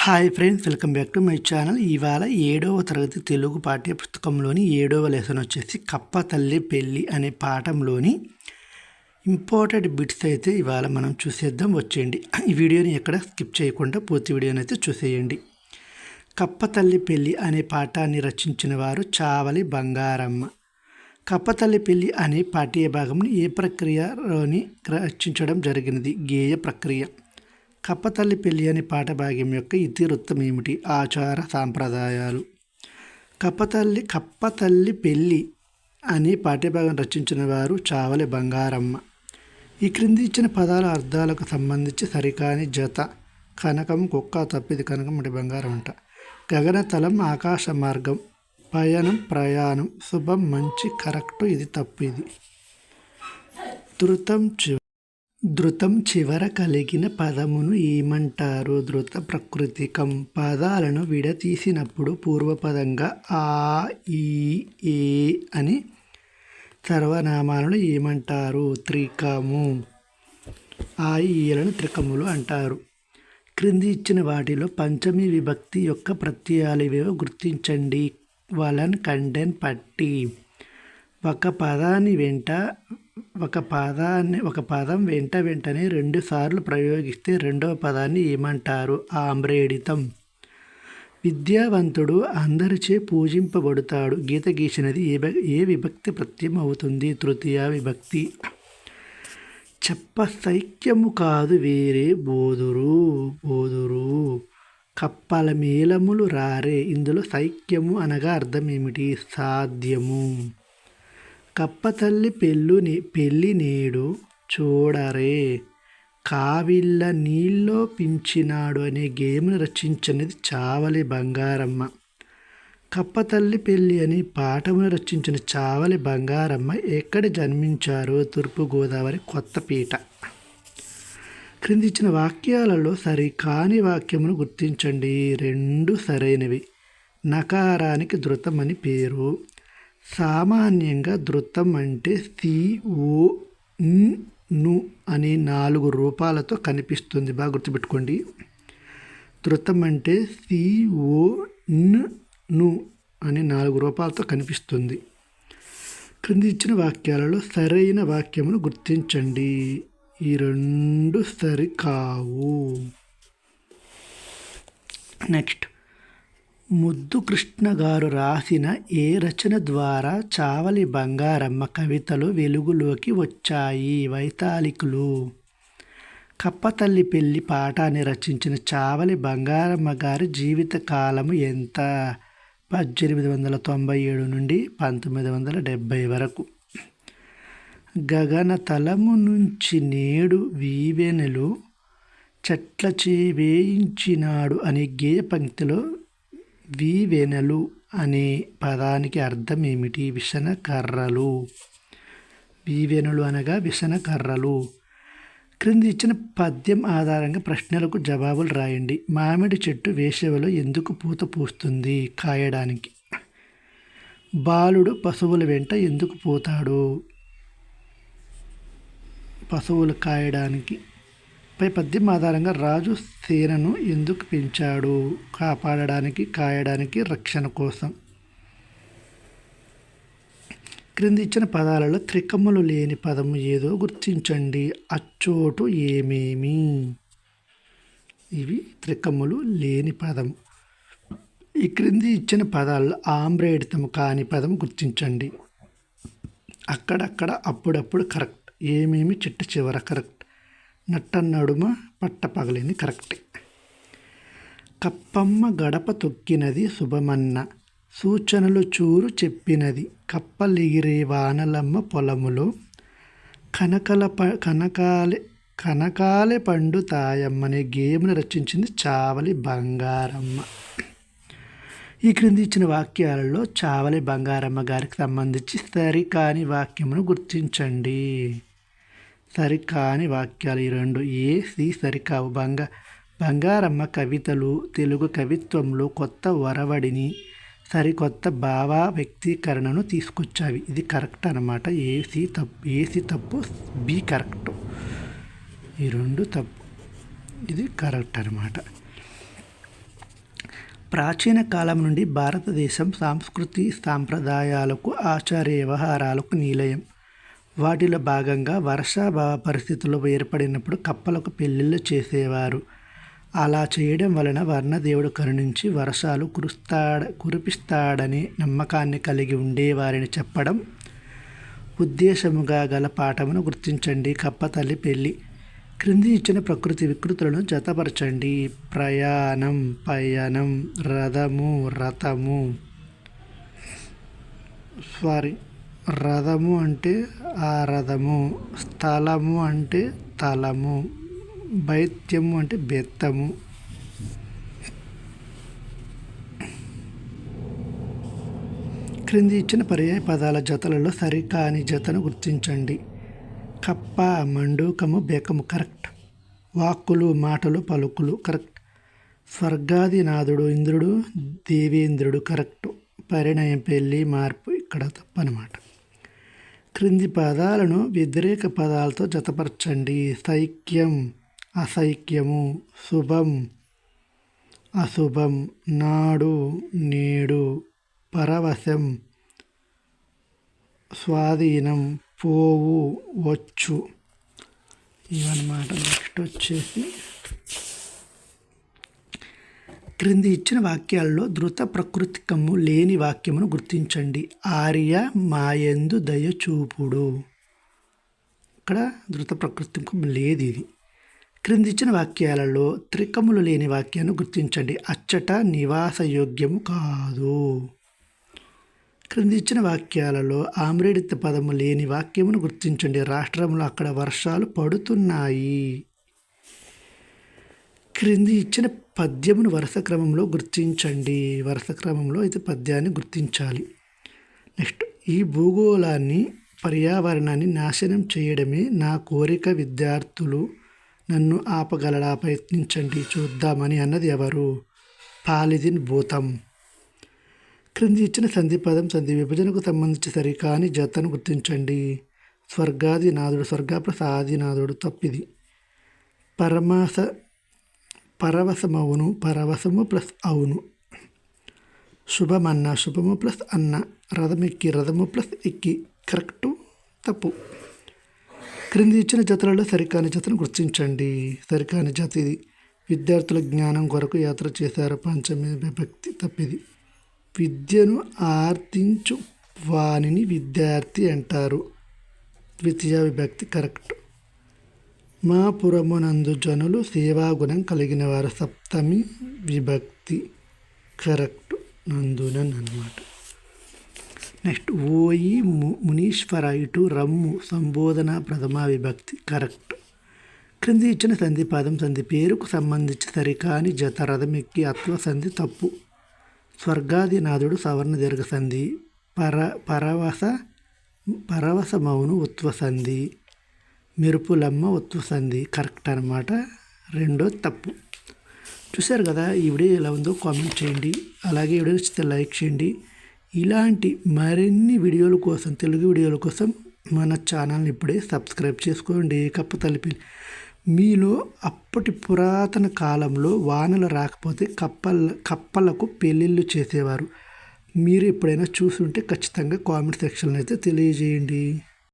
Hi friends, welcome back to my channel. ఇవాళ 7వ తరగతి తెలుగు పాఠ్య పుస్తకంలోని 7వ లెసన్ వచ్చేసి కప్ప తల్లి పెళ్ళి అనే పాఠంలోని ఇంపార్టెంట్ బిట్స్ అయితే ఇవాళ మనం చూసేద్దాం. వచ్చేయండి. ఈ వీడియోని ఎక్కడ స్కిప్ చేయకుండా పూర్తి వీడియోని అయితే చూసేయండి. కప్ప తల్లి పెళ్ళి అనే పాఠాన్ని రచించిన వారు చావలి బంగారమ్మ. కప్ప తల్లి పెళ్ళి అనే పాఠ్య భాగంని ఏ ప్రక్రియలోని రచించడం జరిగినది? గేయ ప్రక్రియ. కప్పతల్లి పెళ్ళి అనే పాట భాగ్యం యొక్క ఇతివృత్తం ఏమిటి? ఆచార సాంప్రదాయాలు. కప్పతల్లి పెళ్ళి అనే పాఠ్యభాగం రచించిన వారు చావలి బంగారమ్మ. ఈ క్రింది ఇచ్చిన పదాల అర్థాలకు సంబంధించి సరికాని జత. కనకం కుక్క తప్పిది కనకం అంటే బంగారం అంట. గగనతలం ఆకాశ మార్గం. పయనం ప్రయాణం. శుభం మంచి కరెక్టు ఇది తప్పు. ఇది ధృతం చివర కలిగిన పదమును ఏమంటారు? ధృత ప్రకృతికం. పదాలను విడతీసినప్పుడు పూర్వపదంగా ఆ ఈ ఏ అని సర్వనామాలను ఏమంటారు? త్రికము. ఆ ఈలను త్రికములు అంటారు. క్రింది ఇచ్చిన వాటిలో పంచమి విభక్తి యొక్క ప్రత్యయాలు ఇవేవో గుర్తించండి. వలన్ కండెన్ పట్టి. ఒక పదం వెంటనే 2 సార్లు ప్రయోగిస్తే రెండవ పదాన్ని ఏమంటారు? ఆమ్రేడితం. విద్యావంతుడు అందరిచే పూజింపబడతాడు. గీత గీసినది ఏ విభక్తి ప్రత్యయం అవుతుంది? తృతీయ విభక్తి. చెప్పసైక్యము కాదు వేరే బోదురు. కప్పల మేళములు రారే. ఇందులో సైక్యము అనగా అర్థం ఏమిటి? సాధ్యము. కప్పతల్లి పెళ్ళి నేడు చూడరే. కావిళ్ళ నీళ్ళో పించినాడు అనే గేమ్ను రచించినది చావలి బంగారమ్మ. కప్పతల్లి పెళ్ళి అని పాఠమును రచించిన చావలి బంగారమ్మ ఎక్కడ జన్మించారు? తూర్పుగోదావరి, కొత్తపేట. క్రింది ఇచ్చిన వాక్యాలలో సరికాని వాక్యమును గుర్తించండి. 2 సరైనవి. నకారానికి ధృతం అని పేరు. సామాన్యంగా ధృతం అంటే ను అనే 4 రూపాలతో కనిపిస్తుంది. బాగా గుర్తుపెట్టుకోండి. ధృతం అంటే ను అనే 4 రూపాలతో కనిపిస్తుంది. క్రింది ఇచ్చిన వాక్యాలలో సరైన వాక్యమును గుర్తించండి. ఈ 2 సరికావు. నెక్స్ట్, ముద్దు కృష్ణ గారు రాసిన ఏ రచన ద్వారా చావలి బంగారమ్మ కవితలు వెలుగులోకి వచ్చాయి? వైతాళికులు. కప్పతల్లి పెళ్ళి పాఠాన్ని రచించిన చావలి బంగారమ్మ గారి జీవిత కాలము ఎంత? 1897 నుండి 1970 వరకు. గగనతలము నుంచి నేడు వీవెనలు చెట్లచే వేయించినాడు అనే గేయ పంక్తిలో వీవెనలు అనే పదానికి అర్థం ఏమిటి? విసనకర్రలు. వీవెనలు అనగా విసనకర్రలు. క్రింది ఇచ్చిన పద్యం ఆధారంగా ప్రశ్నలకు జవాబులు రాయండి. మామిడి చెట్టు వేసవిలో ఎందుకు పూత పూస్తుంది? కాయడానికి. బాలుడు పశువుల వెంట ఎందుకు పోతాడు? పశువులు కాయడానికి. పై పద్యం ఆధారంగా రాజు సేనను ఎందుకు పెంచాడు? కాపాడడానికి, కాయడానికి, రక్షణ కోసం. క్రింది ఇచ్చిన పదాలలో త్రికములు లేని పదము ఏదో గుర్తించండి. అచ్చోటు ఏమేమి. ఇవి త్రికములు లేని పదము. ఈ క్రింది ఇచ్చిన పదాలలో ఆమ్రేడితము కాని పదం గుర్తించండి. అక్కడక్కడ, అప్పుడప్పుడు కరెక్ట్. ఏమేమి చెట్టు చివర కరెక్ట్. నట్ట నడుమ పట్ట పగలింది కరెక్టే. కప్పమ్మ గడప తొక్కినది శుభమన్న. సూచనలు చెప్పినది. కప్పలిగిరే వానలమ్మ పొలములో. కనకాలే పండుతాయమ్మనే గేమ్ను రచించింది చావలి బంగారమ్మ. ఈ క్రింది ఇచ్చిన వాక్యాలలో చావలి బంగారమ్మ గారికి సంబంధించి సరికాని వాక్యమును గుర్తించండి. సరికాని వాక్యాలు ఈ 2. సి సరికావు. బంగారమ్మ కవితలు తెలుగు కవిత్వంలో కొత్త ఒరవడిని, సరికొత్త భావ వ్యక్తీకరణను తీసుకొచ్చావి. ఇది కరెక్ట్ అనమాట. ఏసి తప్పు, బి కరెక్ట్. ఈ 2 తప్పు. ఇది కరెక్ట్ అనమాట. ప్రాచీన కాలం నుండి భారతదేశం సంస్కృతి సాంప్రదాయాలకు ఆచార వ్యవహారాలకు నిలయం. వాటిలో భాగంగా వర్షాభావ పరిస్థితులు ఏర్పడినప్పుడు కప్పలకు పెళ్ళిళ్ళు చేసేవారు. అలా చేయడం వలన వర్ణదేవుడు కరుణించి వర్షాలు కురిపిస్తాడనే నమ్మకాన్ని కలిగి ఉండేవారని చెప్పడం ఉద్దేశముగా గల పాఠమును గుర్తించండి. కప్పతల్లి పెళ్ళి. క్రింది ఇచ్చిన ప్రకృతి వికృతులను జతపరచండి. ప్రయాణం, పయనం, రథము అంటే ఆ రథము, స్థలము అంటే తలము, బైత్యము అంటే బెత్తము. క్రింది ఇచ్చిన పర్యాయ పదాల జతలలో సరికాని జతను గుర్తించండి. కప్ప, మండూకము, బేకము కరెక్ట్. వాక్కులు, మాటలు, పలుకులు కరెక్ట్. స్వర్గాదినాథుడు ఇంద్రుడు, దేవేంద్రుడు కరెక్ట్. పరిణయం, పెళ్ళి, మార్పు ఇక్కడ తప్పనమాట. క్రింది పదాలను వ్యతిరేక పదాలతో జతపరచండి. సైక్యం, అసైక్యము, శుభం, అశుభం, నాడు, నేడు, పరవశం, స్వాధీనం, పోవు, వచ్చు ఇవన్నమాట. నెక్స్ట్ వచ్చేసి క్రింది ఇచ్చిన వాక్యాల్లో ధృత ప్రకృతికము లేని వాక్యమును గుర్తించండి. ఆర్య మాయందు దయ చూపుడు. ఇక్కడ ధృత ప్రకృతికం లేదు ఇది. క్రింది ఇచ్చిన వాక్యాలలో త్రికములు లేని వాక్యాన్ని గుర్తించండి. అచ్చట నివాసయోగ్యము కాదు. క్రింది ఇచ్చిన వాక్యాలలో ఆమ్రేడిత పదము లేని వాక్యమును గుర్తించండి. రాష్ట్రంలో అక్కడ వర్షాలు పడుతున్నాయి. క్రింది ఇచ్చిన పద్యమును వరుస క్రమంలో గుర్తించండి. వరుస క్రమంలో అయితే పద్యాన్ని గుర్తించాలి. నెక్స్ట్, ఈ భూగోళాన్ని పర్యావరణాన్ని నాశనం చేయడమే నా కోరిక. విద్యార్థులు నన్ను ఆపగలడా? ప్రయత్నించండి చూద్దామని అన్నది ఎవరు? పాలిదిన్ భూతం. క్రింది ఇచ్చిన సంధి పదం సంధి విభజనకు సంబంధించి సరికాని జతను గుర్తించండి. స్వర్గాదినాథుడు, స్వర్గ ప్లస్ ఆదినాథుడు తప్పిది. పరవశమవును, పరవశము ప్లస్ అవును. శుభమన్న, శుభము ప్లస్ అన్న. రథమెక్కి, రథము ప్లస్ ఎక్కి కరెక్టు తప్పు. క్రింది ఇచ్చిన జతలలో సరికాని జతను గుర్తించండి. సరికాని జత ఇది. విద్యార్థుల జ్ఞానం కొరకు యాత్ర చేశారు. పంచమి విభక్తి తప్పిది. విద్యను ఆర్తించు వానిని విద్యార్థి అంటారు. ద్వితీయ విభక్తి కరెక్ట్. మా పురమునందు జనులు సేవాగుణం కలిగిన వారు. సప్తమి విభక్తి కరెక్ట్. నందునన్ అన్నమాట. నెక్స్ట్, ఓయి మునీశ్వర ఇటు రమ్ము సంబోధన ప్రథమ విభక్తి కరెక్ట్. క్రింది ఇచ్చిన సంధి పదం సంధి పేరుకు సంబంధించి సరికాని జత. రథమెక్కి అత్వ సంధి తప్పు. స్వర్గాదినాథుడు సవర్ణ దీర్ఘ సంధి. పరవశమవును ఉత్వ సంధి. మెరుపులమ్మ ఉత్వ సంధి కరెక్ట్ అనమాట. రెండో తప్పు. చూశారు కదా, ఈ వీడియో ఎలా ఉందో కామెంట్ చేయండి. అలాగే వీడియో నచ్చితే లైక్ చేయండి. ఇలాంటి మరిన్ని వీడియోల కోసం, తెలుగు వీడియోల కోసం మన ఛానల్ని ఇప్పుడే సబ్స్క్రైబ్ చేసుకోండి. కప్పతల్లి పెళ్ళి. మీలో అప్పటి పురాతన కాలంలో వానలు రాకపోతే కప్పలకు పెళ్ళిళ్ళు చేసేవారు. మీరు ఎప్పుడైనా చూసుంటే ఖచ్చితంగా కామెంట్ సెక్షన్లో అయితే తెలియజేయండి.